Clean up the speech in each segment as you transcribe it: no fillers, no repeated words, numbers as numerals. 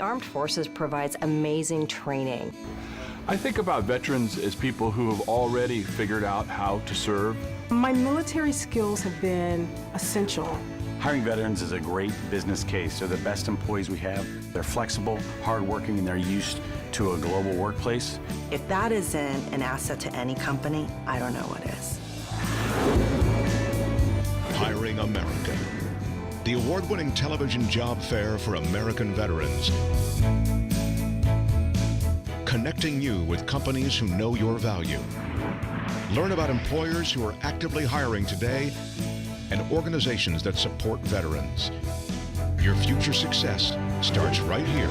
Armed Forces provides amazing training. I think about veterans as people who have already figured out how to serve. My military skills have been essential. Hiring veterans is a great business case. They're the best employees we have. They're flexible, hardworking, and they're used to a global workplace. If that isn't an asset to any company, I don't know what is. Hiring America, the award-winning television job fair for American veterans. Connecting you with companies who know your value. Learn about employers who are actively hiring today and organizations that support veterans. Your future success starts right here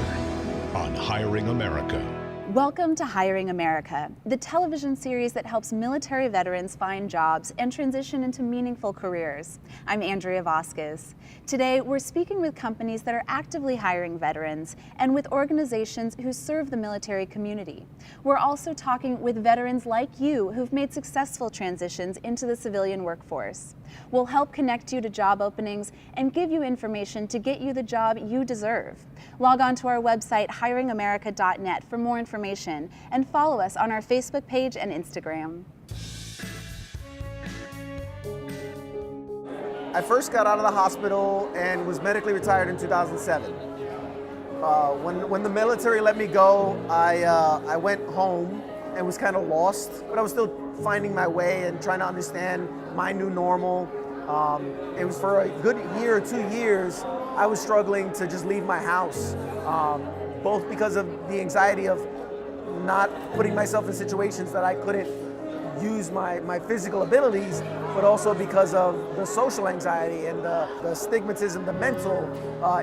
on Hiring America. Welcome to Hiring America, the television series that helps military veterans find jobs and transition into meaningful careers. I'm Andrea Vasquez. Today, we're speaking with companies that are actively hiring veterans and with organizations who serve the military community. We're also talking with veterans like you who've made successful transitions into the civilian workforce. We'll help connect you to job openings and give you information to get you the job you deserve. Log on to our website, hiringamerica.net, for more information and follow us on our Facebook page and Instagram. I first got out of the hospital and was medically retired in 2007. When the military let me go, I went home and was kind of lost, but I was still finding my way and trying to understand my new normal. It was for a good year or 2 years, I was struggling to just leave my house, both because of the anxiety of not putting myself in situations that I couldn't use my physical abilities, but also because of the social anxiety and the stigmatism, the mental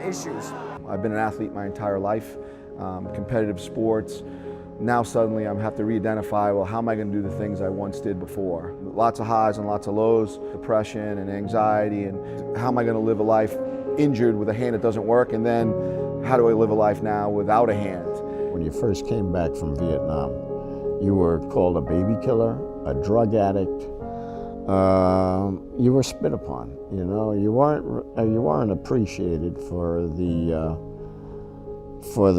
issues. I've been an athlete my entire life, competitive sports. Now suddenly I have to re-identify, well, how am I going to do the things I once did before? Lots of highs and lots of lows, depression and anxiety, and how am I going to live a life injured with a hand that doesn't work, and then how do I live a life now without a hand? When you first came back from Vietnam, you were called a baby killer, a drug addict. You were spit upon. You know, you weren't appreciated for the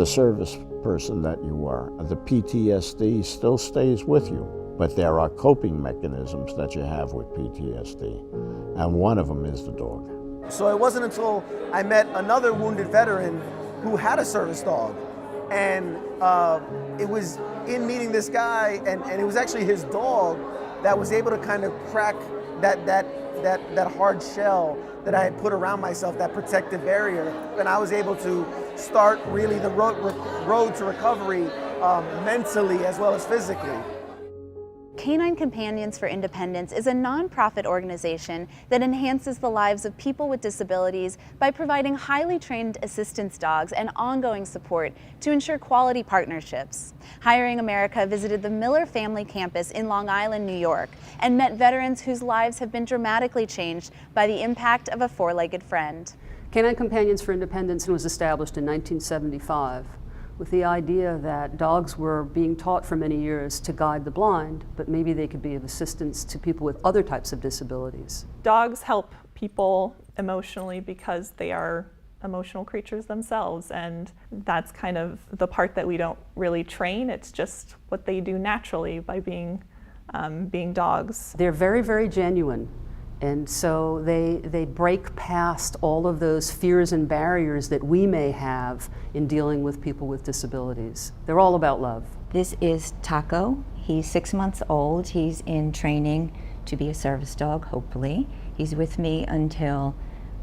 service person that you were. The PTSD still stays with you, but there are coping mechanisms that you have with PTSD, and one of them is the dog. So it wasn't until I met another wounded veteran who had a service dog, and it was in meeting this guy, and it was actually his dog that was able to kind of crack that hard shell that I had put around myself, that protective barrier, and I was able to start really the road to recovery mentally as well as physically. Canine Companions for Independence is a nonprofit organization that enhances the lives of people with disabilities by providing highly trained assistance dogs and ongoing support to ensure quality partnerships. Hiring America visited the Miller Family Campus in Long Island, New York, and met veterans whose lives have been dramatically changed by the impact of a four-legged friend. Canine Companions for Independence was established in 1975. With the idea that dogs were being taught for many years to guide the blind, but maybe they could be of assistance to people with other types of disabilities. Dogs help people emotionally because they are emotional creatures themselves, and that's kind of the part that we don't really train. It's just what they do naturally by being dogs. They're very, very genuine. And so they break past all of those fears and barriers that we may have in dealing with people with disabilities. They're all about love. This is Taco. He's 6 months old. He's in training to be a service dog, hopefully. He's with me until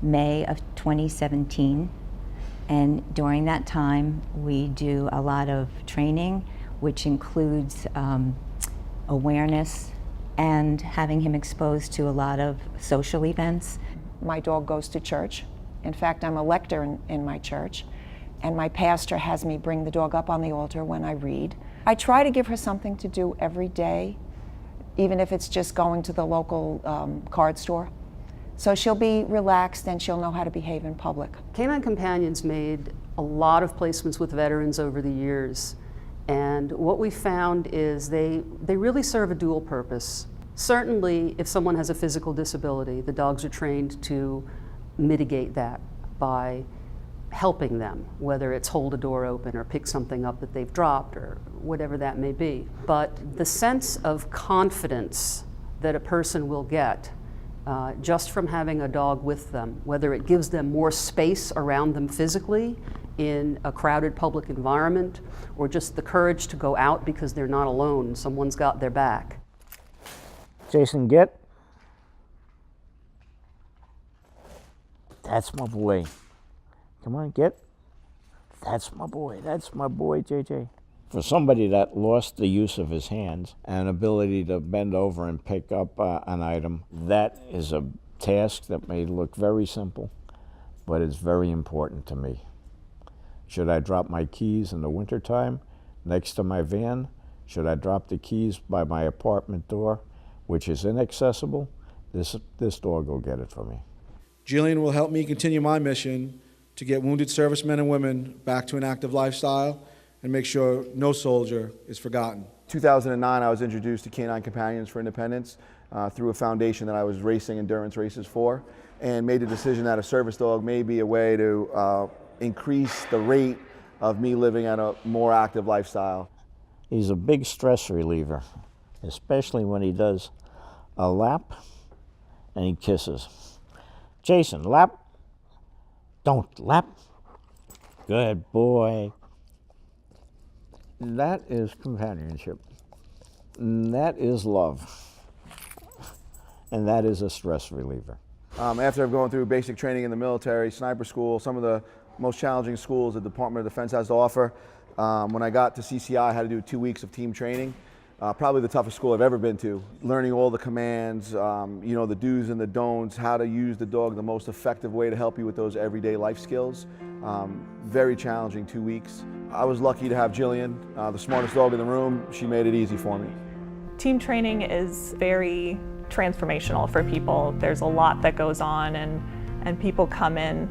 May of 2017. And during that time, we do a lot of training, which includes awareness, and having him exposed to a lot of social events. My dog goes to church. In fact, I'm a lector in my church, and my pastor has me bring the dog up on the altar when I read. I try to give her something to do every day, even if it's just going to the local card store. So she'll be relaxed and she'll know how to behave in public. Canine Companions made a lot of placements with veterans over the years. And what we found is they really serve a dual purpose. Certainly, if someone has a physical disability, the dogs are trained to mitigate that by helping them, whether it's hold a door open or pick something up that they've dropped or whatever that may be. But the sense of confidence that a person will get just from having a dog with them, whether it gives them more space around them physically in a crowded public environment, or just the courage to go out because they're not alone, someone's got their back. Jason, get. That's my boy. Come on, get. That's my boy, JJ. For somebody that lost the use of his hands and ability to bend over and pick up an item, that is a task that may look very simple, but it's very important to me. Should I drop my keys in the wintertime next to my van? Should I drop the keys by my apartment door, which is inaccessible? This dog will get it for me. Jillian will help me continue my mission to get wounded servicemen and women back to an active lifestyle and make sure no soldier is forgotten. 2009, I was introduced to Canine Companions for Independence through a foundation that I was racing endurance races for, and made the decision that a service dog may be a way to increase the rate of me living at a more active lifestyle. He's a big stress reliever, especially when he does a lap and he kisses. Jason, lap. Don't lap. Good boy. That is companionship. That is love. And that is a stress reliever. After going through basic training in the military, sniper school, some of the most challenging schools the Department of Defense has to offer, when I got to CCI, I had to do 2 weeks of team training. Probably the toughest school I've ever been to. Learning all the commands, the do's and the don'ts, how to use the dog the most effective way to help you with those everyday life skills. Very challenging 2 weeks. I was lucky to have Jillian, the smartest dog in the room. She made it easy for me. Team training is very transformational for people. There's a lot that goes on, and people come in,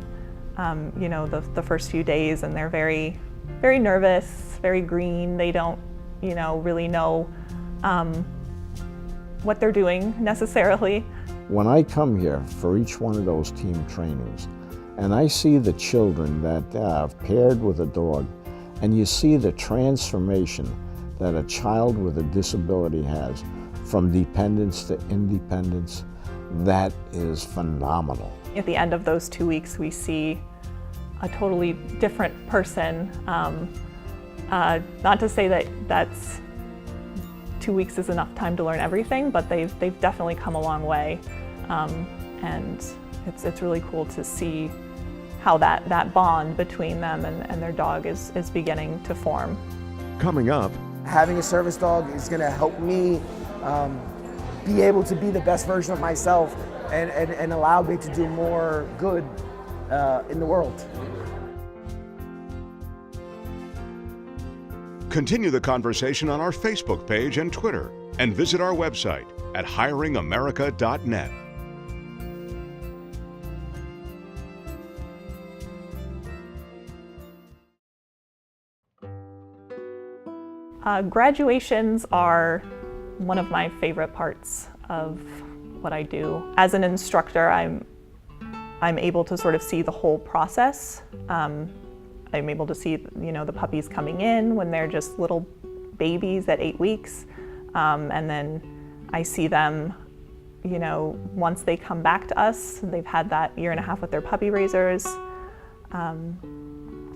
the first few days, and they're very, very nervous, very green. They don't, really know what they're doing necessarily. When I come here for each one of those team trainings, and I see the children that have paired with a dog, and you see the transformation that a child with a disability has from dependence to independence, that is phenomenal. At the end of those 2 weeks, we see a totally different person. Not to say that that's 2 weeks is enough time to learn everything, but they've definitely come a long way, and it's really cool to see how that bond between them and their dog is beginning to form. Coming up, having a service dog is going to help me be able to be the best version of myself and allow me to do more good in the world. continue the conversation on our Facebook page and Twitter, and visit our website at hiringamerica.net. Graduations are one of my favorite parts of what I do. As an instructor, I'm able to sort of see the whole process. I'm able to see, the puppies coming in when they're just little babies at 8 weeks, and then I see them, once they come back to us. They've had that 1.5 years with their puppy raisers.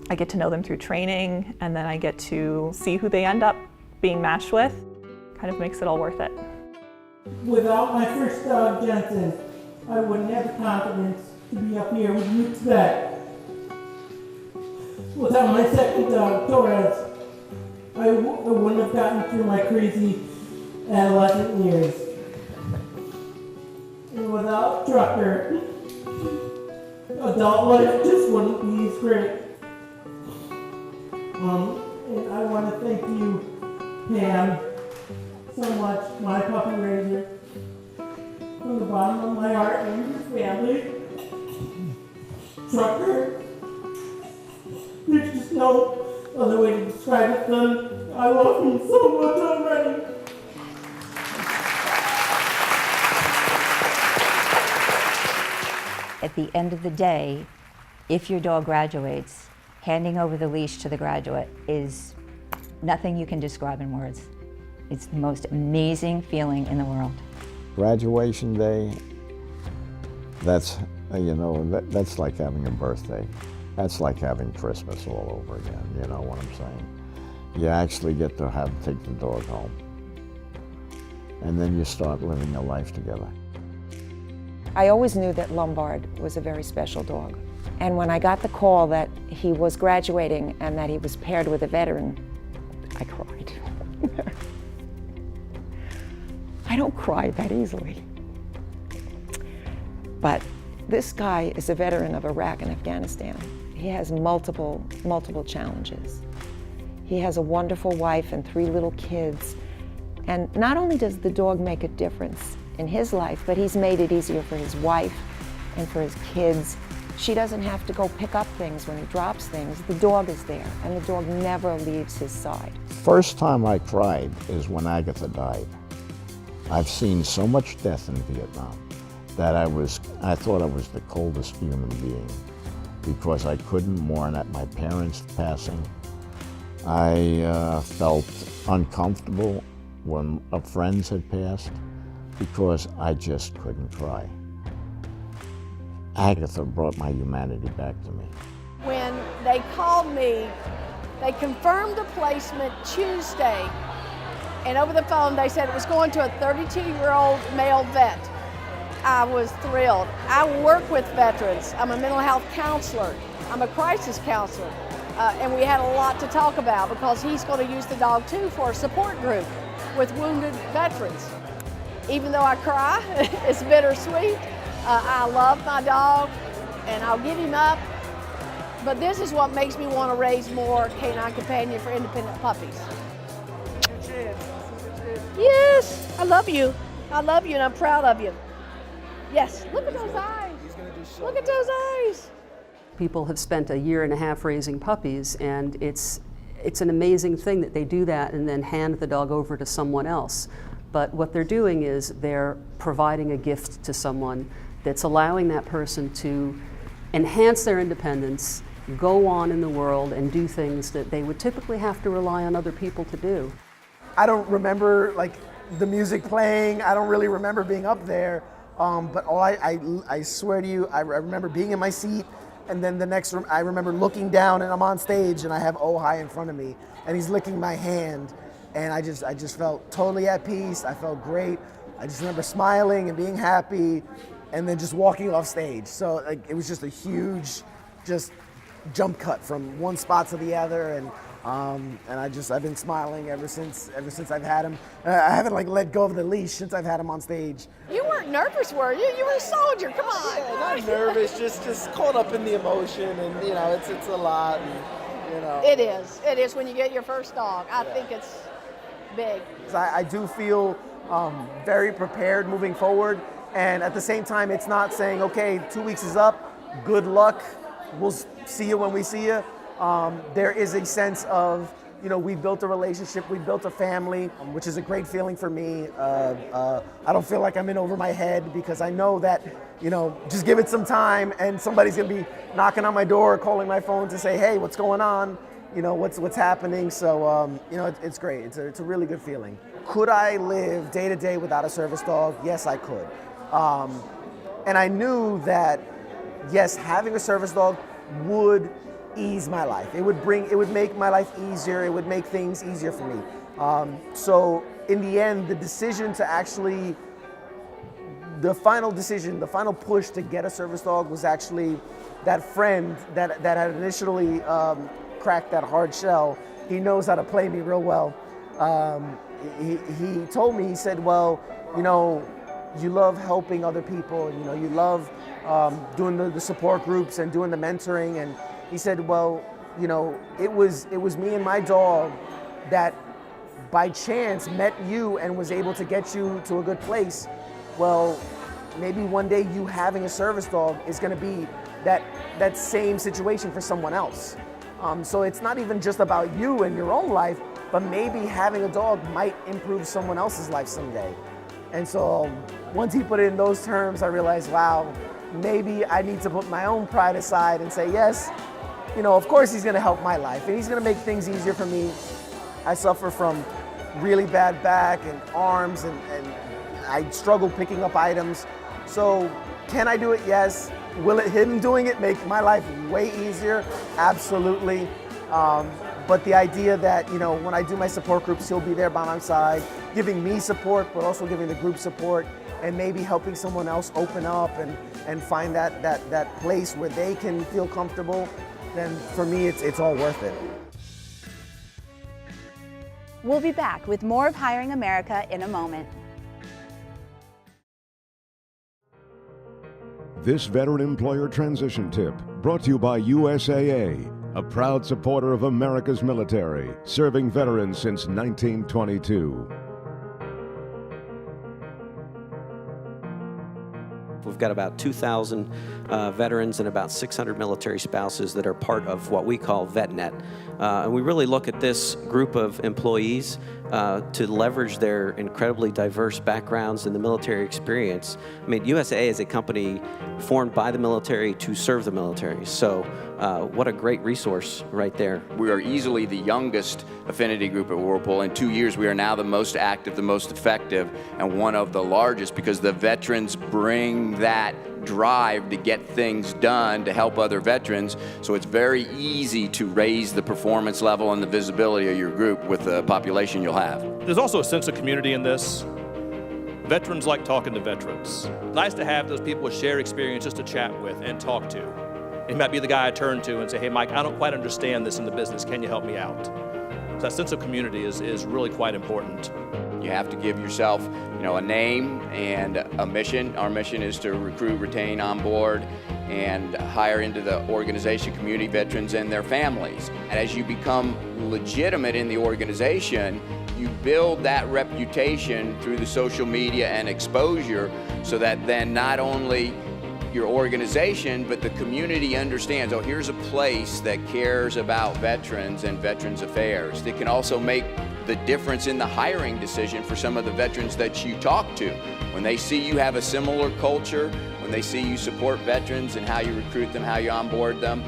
I get to know them through training, and then I get to see who they end up being matched with. Kind of makes it all worth it. Without my first dog, Jensen, I wouldn't have the confidence to be up here with you today. Without my second dog, Torres, I wouldn't have gotten through my crazy adolescent years. And without Trucker, adult life just wouldn't be as great. And I want to thank you, Pam, so much, my puppy raiser, from the bottom of my heart and your family. Trucker, there's just no other way to describe it than I love you so much already. At the end of the day, If your dog graduates, handing over the leash to the graduate is nothing you can describe in words. It's the most amazing feeling in the world. Graduation day, that's, that's like having a birthday. That's like having Christmas all over again, you know what I'm saying? You actually get to take the dog home. And then you start living a life together. I always knew that Lombard was a very special dog. And when I got the call that he was graduating and that he was paired with a veteran, I cried. I don't cry that easily. But this guy is a veteran of Iraq and Afghanistan. He has multiple challenges. He has a wonderful wife and 3 little kids. And not only does the dog make a difference in his life, but he's made it easier for his wife and for his kids. She doesn't have to go pick up things when he drops things. The dog is there, and the dog never leaves his side. First time I cried is when Agatha died. I've seen so much death in Vietnam that I thought I was the coldest human being because I couldn't mourn at my parents' passing. I felt uncomfortable when friends had passed because I just couldn't cry. Agatha brought my humanity back to me. When they called me, they confirmed the placement Tuesday, and over the phone they said it was going to a 32-year-old male vet. I was thrilled. I work with veterans. I'm a mental health counselor. I'm a crisis counselor. And we had a lot to talk about because he's going to use the dog too for a support group with wounded veterans. Even though I cry, it's bittersweet. I love my dog and I'll give him up. But this is what makes me want to raise more canine companion for independent puppies. Yes, I love you. I love you and I'm proud of you. Yes, look at those eyes. Look at those eyes. People have spent a year and a half raising puppies, and it's an amazing thing that they do that and then hand the dog over to someone else. But what they're doing is they're providing a gift to someone that's allowing that person to enhance their independence, go on in the world and do things that they would typically have to rely on other people to do. I don't remember like the music playing. I don't really remember being up there. But I swear to you, I remember being in my seat, and then the next room, I remember looking down and I'm on stage and I have Ojai in front of me and he's licking my hand, and I just felt totally at peace. I felt great. I just remember smiling and being happy and then just walking off stage. So like, it was just a huge just jump cut from one spot to the other, and I've been smiling ever since I've had him. I haven't like let go of the leash since I've had him on stage. You weren't nervous, were you? You were a soldier. Come on. Yeah, not nervous, just caught up in the emotion, and you know, it's a lot. And, you know, It is when you get your first dog. I think it's big. I do feel very prepared moving forward, and at the same time, it's not saying, okay, 2 weeks is up, good luck, we'll see you when we see you. There is a sense of, you know, we built a relationship, we built a family, which is a great feeling for me. I don't feel like I'm in over my head because I know that, you know, just give it some time and somebody's gonna be knocking on my door, calling my phone to say, hey, what's going on? You know, what's happening? So, you know, it's great. It's a really good feeling. Could I live day to day without a service dog? Yes, I could. And I knew that, yes, having a service dog would ease my life. It would make my life easier. It would make things easier for me. So in the end, the decision to actually, the final push to get a service dog was actually that friend that had initially cracked that hard shell. He knows how to play me real well. He told me, he said, well, you know, you love helping other people, and you know, you love doing the support groups and doing the mentoring. And he said, well, you know, it was me and my dog that by chance met you and was able to get you to a good place. Well, maybe one day you having a service dog is gonna be that same situation for someone else. So it's not even just about you and your own life, but maybe having a dog might improve someone else's life someday. And so once he put it in those terms, I realized, wow, maybe I need to put my own pride aside and say, yes, you know, of course he's gonna help my life and he's gonna make things easier for me. I suffer from really bad back and arms and I struggle picking up items. So can I do it? Yes. Will him doing it make my life way easier? Absolutely. But the idea that, you know, when I do my support groups, he'll be there by my side, giving me support, but also giving the group support and maybe helping someone else open up and find that place where they can feel comfortable, then for me, it's all worth it. We'll be back with more of Hiring America in a moment. This veteran employer transition tip brought to you by USAA, a proud supporter of America's military, serving veterans since 1922. We've got about 2,000 veterans and about 600 military spouses that are part of what we call VetNet. And we really look at this group of employees to leverage their incredibly diverse backgrounds and the military experience. I mean, USAA is a company formed by the military to serve the military. So what a great resource right there. We are easily the youngest affinity group at Whirlpool. In 2 years, we are now the most active, the most effective, and one of the largest because the veterans bring that drive to get things done to help other veterans. So it's very easy to raise the performance level and the visibility of your group with the population you'll have. There's also a sense of community in this. Veterans like talking to veterans. Nice to have those people with shared experience just to chat with and talk to. It might be the guy I turn to and say, hey, Mike, I don't quite understand this in the business. Can you help me out? So that sense of community is really quite important. You have to give yourself, you know, a name and a mission. Our mission is to recruit, retain, onboard, and hire into the organization community veterans and their families. And as you become legitimate in the organization, you build that reputation through the social media and exposure so that then not only your organization, but the community understands, oh, here's a place that cares about veterans and veterans affairs. It can also make the difference in the hiring decision for some of the veterans that you talk to. When they see you have a similar culture, when they see you support veterans and how you recruit them, how you onboard them,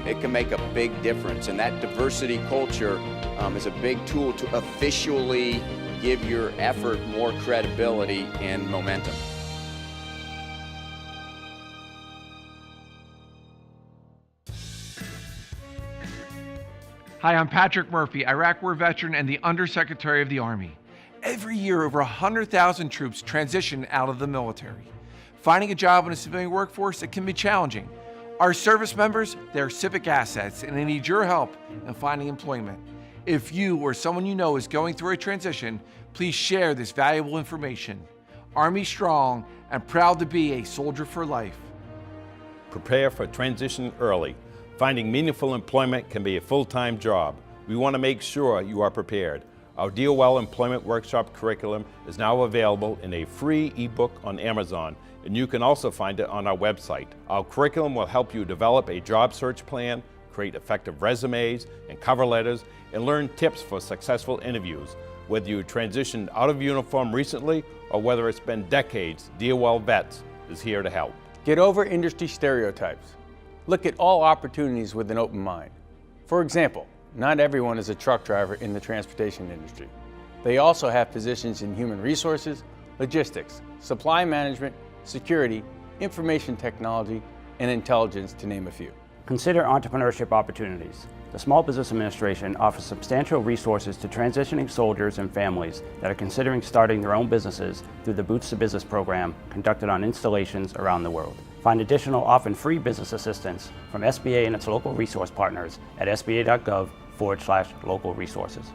it can make a big difference. And that diversity culture is a big tool to officially give your effort more credibility and momentum. Hi, I'm Patrick Murphy, Iraq War veteran and the Undersecretary of the Army. Every year, over 100,000 troops transition out of the military. Finding a job in a civilian workforce, it can be challenging. Our service members, they're civic assets, and they need your help in finding employment. If you or someone you know is going through a transition, please share this valuable information. Army strong and proud to be a soldier for life. Prepare for transition early. Finding meaningful employment can be a full-time job. We want to make sure you are prepared. Our Deal Well Employment Workshop curriculum is now available in a free ebook on Amazon, and you can also find it on our website. Our curriculum will help you develop a job search plan, create effective resumes and cover letters, and learn tips for successful interviews. Whether you transitioned out of uniform recently or whether it's been decades, Deal Well Vets is here to help. Get over industry stereotypes. Look at all opportunities with an open mind. For example, not everyone is a truck driver in the transportation industry. They also have positions in human resources, logistics, supply management, security, information technology, and intelligence, to name a few. Consider entrepreneurship opportunities. The Small Business Administration offers substantial resources to transitioning soldiers and families that are considering starting their own businesses through the Boots to Business program conducted on installations around the world. Find additional, often free business assistance from SBA and its local resource partners at sba.gov/local resources.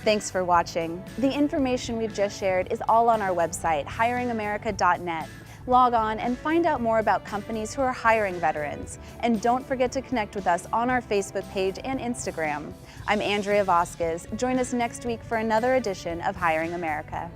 Thanks for watching. The information we've just shared is all on our website, hiringamerica.net. Log on and find out more about companies who are hiring veterans. And don't forget to connect with us on our Facebook page and Instagram. I'm Andrea Vasquez. Join us next week for another edition of Hiring America.